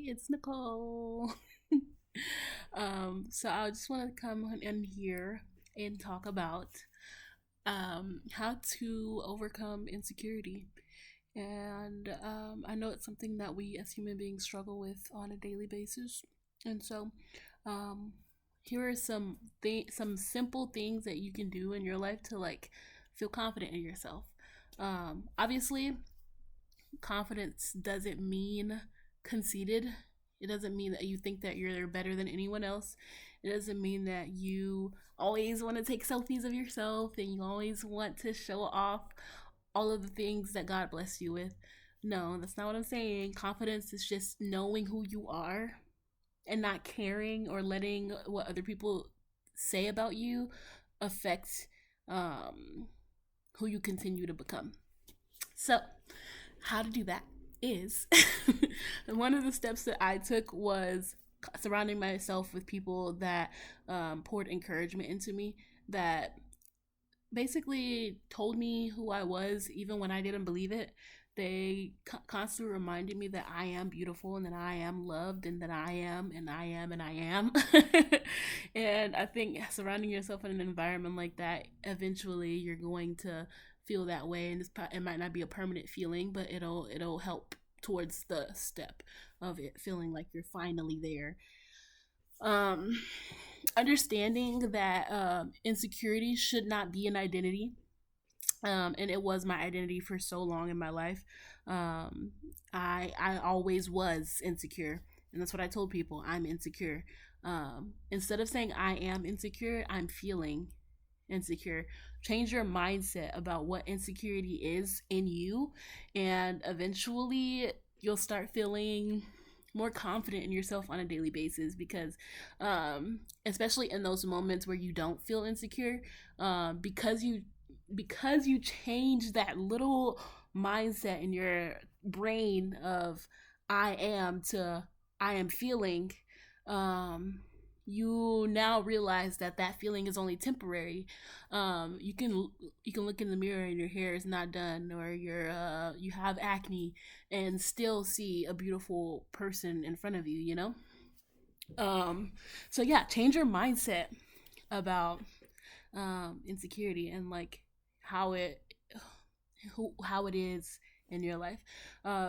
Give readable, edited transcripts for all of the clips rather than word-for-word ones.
it's Nicole. So I just want to come in here and talk about how to overcome insecurity. And I know it's something that we as human beings struggle with on a daily basis. And so um, here are some simple things that you can do in your life to like feel confident in yourself. Obviously, confidence doesn't mean conceited. It doesn't mean that you think that you're better than anyone else. It doesn't mean that you always want to take selfies of yourself and you always want to show off all of the things that God blessed you with. No, that's not what I'm saying. Confidence is just knowing who you are and not caring or letting what other people say about you affect um, who you continue to become. So, how to do that is one of the steps that I took was surrounding myself with people that poured encouragement into me, that basically told me who I was even when I didn't believe it. They constantly reminded me that I am beautiful and that I am loved and that I am and I am and I am. And I think surrounding yourself in an environment like that, eventually you're going to feel that way, and it might not be a permanent feeling, but it'll help towards the step of it feeling like you're finally there. Um, Understanding that insecurity should not be an identity, and it was my identity for so long in my life. Um, I always was insecure, and that's what I told people. I'm insecure. Instead of saying I am insecure, I'm feeling insecure. Change your mindset about what insecurity is in you, and eventually you'll start feeling more confident in yourself on a daily basis, because especially in those moments where you don't feel insecure, because you change that little mindset in your brain of I am to I am feeling, um you now realize that that feeling is only temporary. You can look in the mirror and your hair is not done, or you have acne, and still see a beautiful person in front of you, you know. So yeah, change your mindset about insecurity and like how it how it is in your life,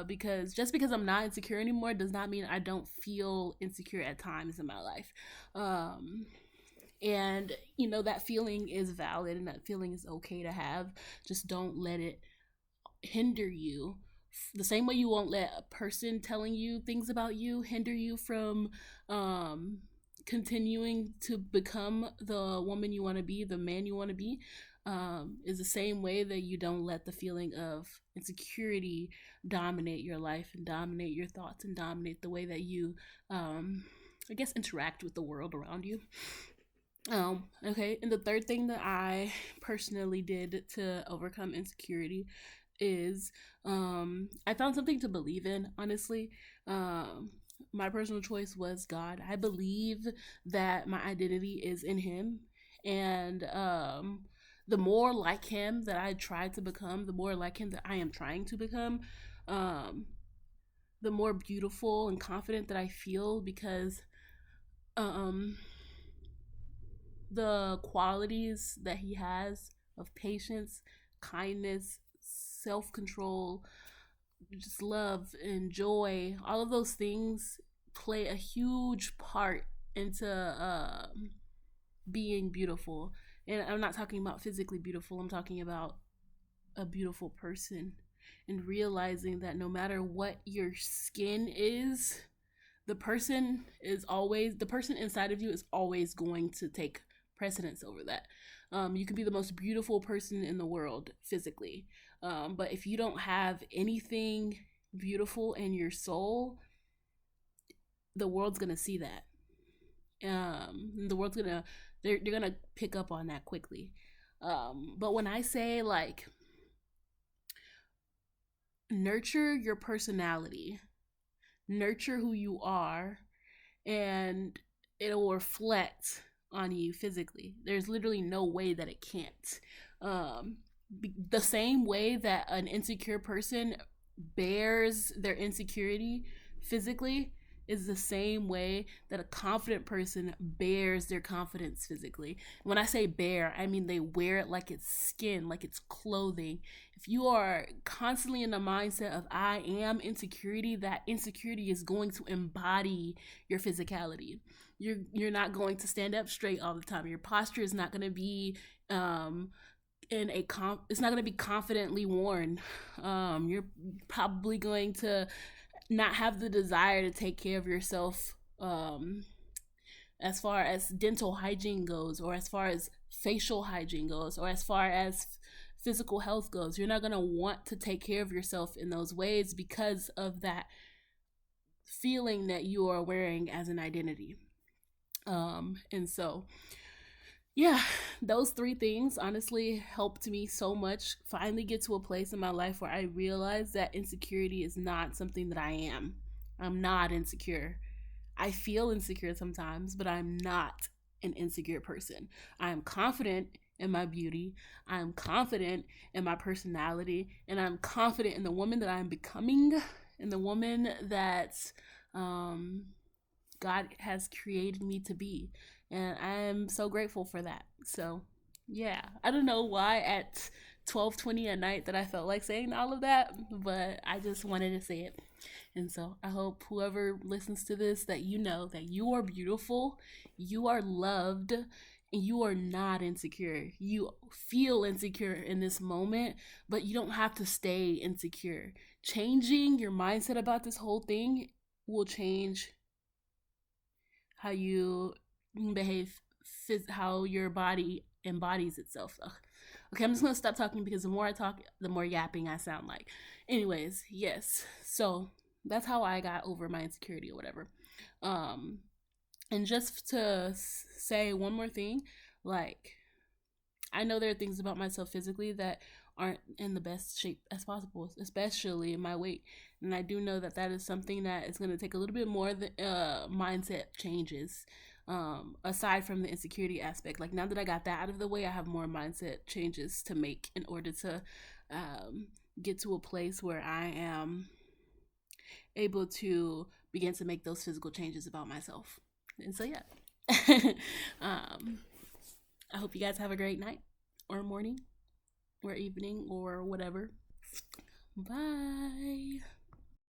because just because I'm not insecure anymore does not mean I don't feel insecure at times in my life. um and that feeling is valid and that feeling is okay to have. Just don't let it hinder you, the same way you won't let a person telling you things about you hinder you from um continuing to become the woman you want to be, the man you want to be. Is the same way that you don't let the feeling of insecurity dominate your life and dominate your thoughts and dominate the way that you I guess interact with the world around you. Okay, and the third thing that I personally did to overcome insecurity is I found something to believe in, honestly. My personal choice was God. I believe that my identity is in Him, and the more like Him that I try to become, the more like Him that I am trying to become, um, the more beautiful and confident that I feel, because um, the qualities that He has of patience, kindness, self control, just love and joy, all of those things play a huge part into being beautiful. And I'm not talking about physically beautiful, I'm talking about a beautiful person. And realizing that no matter what your skin is, the person inside of you is always going to take precedence over that. You can be the most beautiful person in the world physically, but if you don't have anything beautiful in your soul, the world's gonna see that. The world's gonna they're gonna pick up on that quickly. But when I say like nurture your personality, nurture who you are, and it'll reflect on you physically. There's literally no way that it can't. Um, the same way that an insecure person bears their insecurity physically, is the same way that a confident person bears their confidence physically. When I say bear, I mean they wear it like it's skin, like it's clothing. If you are constantly in the mindset of I am insecurity, that insecurity is going to embody your physicality. You're not going to stand up straight all the time. Your posture is not going to be it's not going to be confidently worn. You're probably going to not have the desire to take care of yourself, as far as dental hygiene goes, or as far as facial hygiene goes, or as far as physical health goes. You're not going to want to take care of yourself in those ways because of that feeling that you are wearing as an identity. And so, yeah, those three things honestly helped me so much finally get to a place in my life where I realized that insecurity is not something that I am. I'm not insecure. I feel insecure sometimes, but I'm not an insecure person. I am confident in my beauty. I am confident in my personality, and I'm confident in the woman that I'm becoming, and the woman that God has created me to be. And I am so grateful for that. So, yeah, I don't know why at 12:20 at night that I felt like saying all of that, but I just wanted to say it. And so I hope whoever listens to this that you know that you are beautiful, you are loved, and you are not insecure. You feel insecure in this moment, but you don't have to stay insecure. Changing your mindset about this whole thing will change how you behave, how your body embodies itself. Ugh. Okay, I'm just gonna stop talking because the more I talk, the more yapping I sound like. Anyways, yes. So that's how I got over my insecurity or whatever. Um, and just to say one more thing, like, I know there are things about myself physically that aren't in the best shape as possible, especially in my weight. And I do know that that is something that is going to take a little bit more mindset changes, aside from the insecurity aspect. Like, now that I got that out of the way, I have more mindset changes to make in order to get to a place where I am able to begin to make those physical changes about myself. And so, yeah. um, I hope you guys have a great night or morning or evening or whatever. Bye.